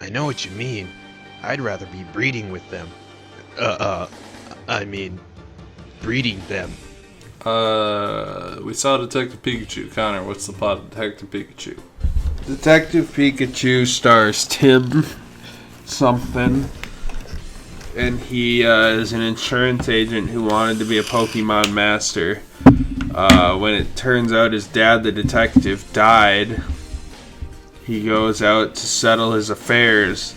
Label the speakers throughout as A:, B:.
A: I know what you mean. I'd rather be breeding with them. I mean, breeding them.
B: We saw Detective Pikachu. Connor, what's the plot of Detective Pikachu?
C: Detective Pikachu stars Tim something, and he is an insurance agent who wanted to be a Pokemon master. When it turns out his dad, the detective, died, he goes out to settle his affairs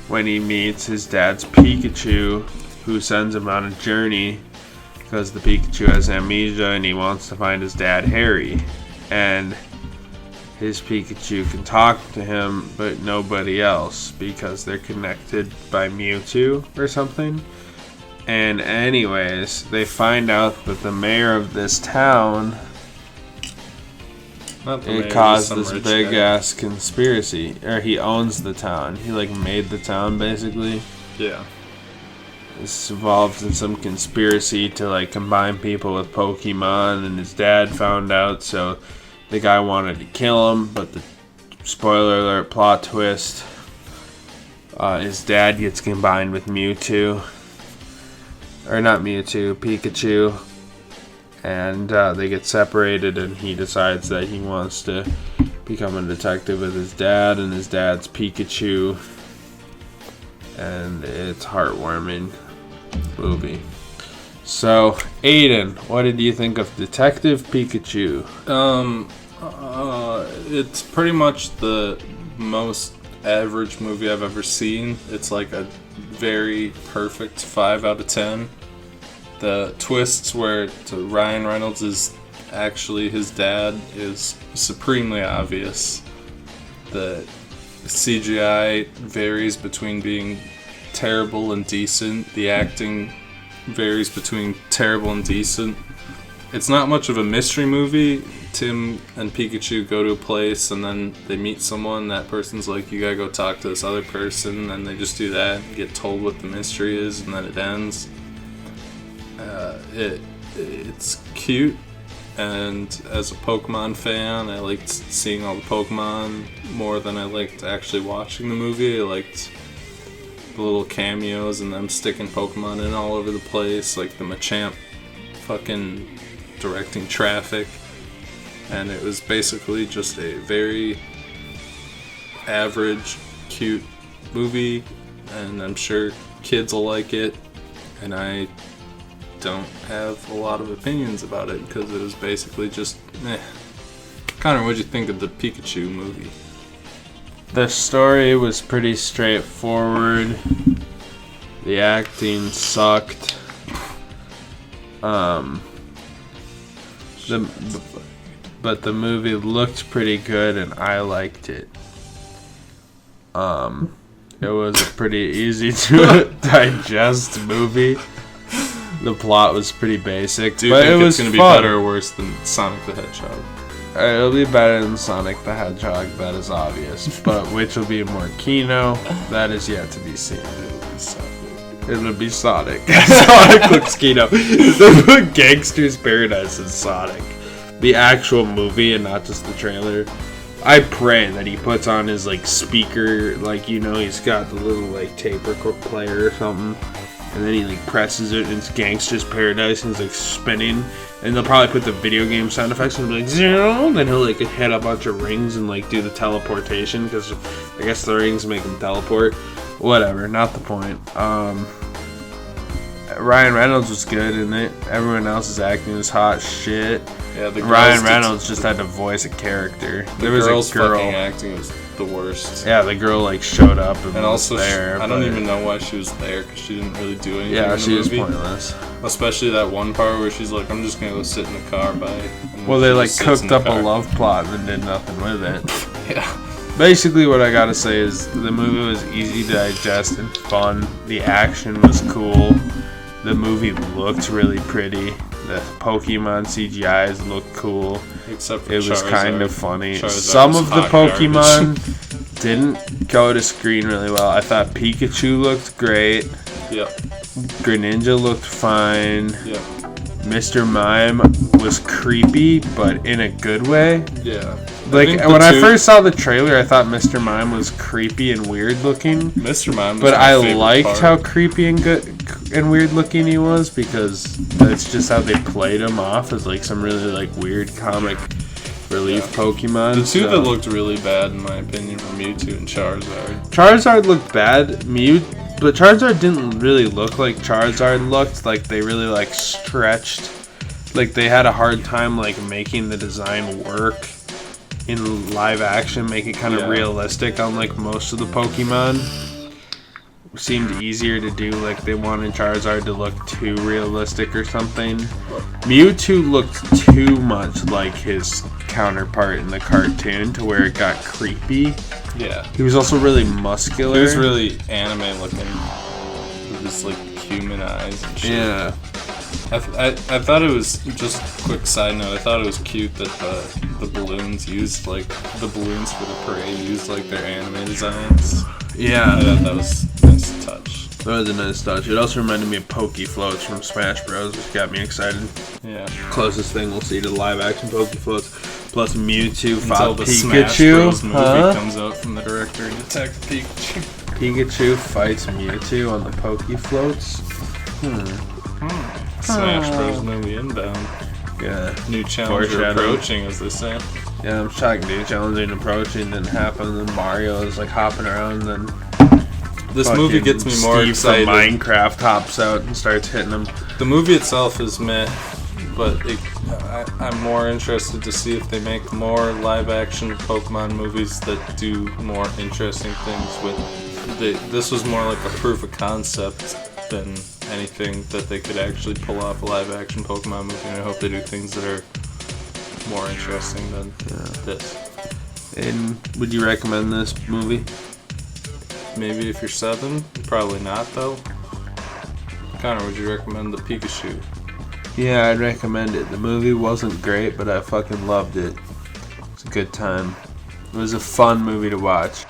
C: when he meets his dad's Pikachu, who sends him on a journey because the Pikachu has amnesia and he wants to find his dad, Harry. And his Pikachu can talk to him, but nobody else because they're connected by Mewtwo or something. And anyways, they find out that the mayor of this town caused this big ass conspiracy. Or he owns the town. He made the town basically.
B: Yeah.
C: It's involved in some conspiracy to combine people with Pokemon, and his dad found out, so the guy wanted to kill him, but the spoiler alert plot twist, his dad gets combined with Mewtwo. Or not Mewtwo, Pikachu. And they get separated, and he decides that he wants to become a detective with his dad, and his dad's Pikachu. And it's heartwarming movie. So, Aidan, what did you think of Detective Pikachu?
B: It's pretty much the most average movie I've ever seen. It's like a very perfect 5 out of 10. The twists where Ryan Reynolds is actually his dad is supremely obvious. The CGI varies between being terrible and decent. The acting varies between terrible and decent. It's not much of a mystery movie. Tim and Pikachu go to a place and then they meet someone. That person's like, you gotta go talk to this other person, and they just do that and get told what the mystery is, and then it ends. It's cute, and as a Pokemon fan, I liked seeing all the Pokemon more than I liked actually watching the movie. I liked the little cameos and them sticking Pokemon in all over the place, like the Machamp fucking directing traffic. And it was basically just a very average, cute movie, and I'm sure kids will like it, and I don't have a lot of opinions about it because it was basically just meh. Connor, what'd you think of the Pikachu movie?
C: The story was pretty straightforward. The acting sucked. But the movie looked pretty good, and I liked it. It was a pretty easy to digest movie. The plot was pretty basic.
B: Do you think it's going to be better or worse than Sonic the Hedgehog?
C: It'll be better than Sonic the Hedgehog, that is obvious. But which will be more Kino, that is yet to be seen. It'll be Sonic. Sonic looks Kino. The Gangster's Paradise is Sonic. The actual movie and not just the trailer. I pray that he puts on his speaker, he's got the little tape record player or something, and then he presses it and it's Gangster's Paradise and it's spinning, and they'll probably put the video game sound effects and be zero, then he'll hit a bunch of rings and do the teleportation, because I guess the rings make him teleport. Whatever, not the point. Ryan Reynolds was good in it. Everyone else's acting was hot shit.
B: Yeah,
C: Ryan Reynolds just had to voice a character.
B: There was a girl fucking acting was the worst.
C: Yeah, the girl showed up and
B: also
C: was there.
B: I don't even know why she was there, because she didn't really do anything.
C: Yeah,
B: in the
C: she was
B: movie.
C: Pointless.
B: Especially that one part where she's like, "I'm just gonna go sit in the car by."
C: Well, they cooked up a love plot and then did nothing with it.
B: Yeah.
C: Basically, what I gotta say is the movie was easy to digest and fun. The action was cool. The movie looked really pretty. The Pokemon CGIs looked cool.
B: Except for
C: it was
B: Charizard.
C: kind of funny.
B: Charizard
C: Some of the Pokemon
B: garbage.
C: didn't go to screen really well. I thought Pikachu looked great.
B: Yep.
C: Greninja looked fine.
B: Yep.
C: Mr. Mime was creepy, but in a good way.
B: Yeah.
C: Like,
B: think
C: when I first saw the trailer, I thought Mr. Mime was creepy and weird looking.
B: Mr. Mime was
C: But
B: my
C: I
B: favorite
C: liked
B: part.
C: how creepy and good and weird looking he was, because that's just how they played him off as like some really like weird comic relief Pokemon.
B: The two that looked really bad, in my opinion, were Mewtwo and Charizard.
C: Charizard looked bad. But Charizard didn't really look like Charizard looked. Like, they really like stretched. Like, they had a hard time like making the design work in live action, make it kind of realistic, unlike most of the Pokemon. Seemed easier to do, like they wanted Charizard to look too realistic or something. Mewtwo looked too much like his counterpart in the cartoon to where it got creepy.
B: Yeah.
C: He was also really muscular.
B: He was really anime looking with his like human eyes and shit.
C: Yeah.
B: I thought it was, just a quick side note, I thought it was cute that the balloons used, like, the balloons for the parade used, like, their anime designs.
C: Yeah.
B: I thought that was a nice touch.
C: That was a nice touch. It also reminded me of Poke Floats from Smash Bros, which got me excited.
B: Yeah.
C: Closest thing we'll see to live action Poke Floats. Plus Mewtwo
B: Until
C: fought
B: the
C: Pikachu.
B: Smash Bros movie comes out from the director of Detective Pikachu.
C: Pikachu fights Mewtwo on the Poke Floats.
B: Smash Bros movie inbound.
C: Yeah.
B: New challenger approaching, as they say.
C: Yeah, I'm shocked new challenging approaching didn't happen. Then Mario is like hopping around. Then
B: this movie gets me more
C: Steve
B: excited.
C: From Minecraft hops out and starts hitting him.
B: The movie itself is meh, but I'm more interested to see if they make more live-action Pokemon movies that do more interesting things. This was more like a proof of concept than anything that they could actually pull off a live-action Pokemon movie. And I hope they do things that are more interesting than this.
C: And would you recommend this movie?
B: Maybe if you're 7, probably not though. Connor, would you recommend the Pikachu?
C: Yeah, I'd recommend it. The movie wasn't great, but I fucking loved it. It's a good time. It was a fun movie to watch.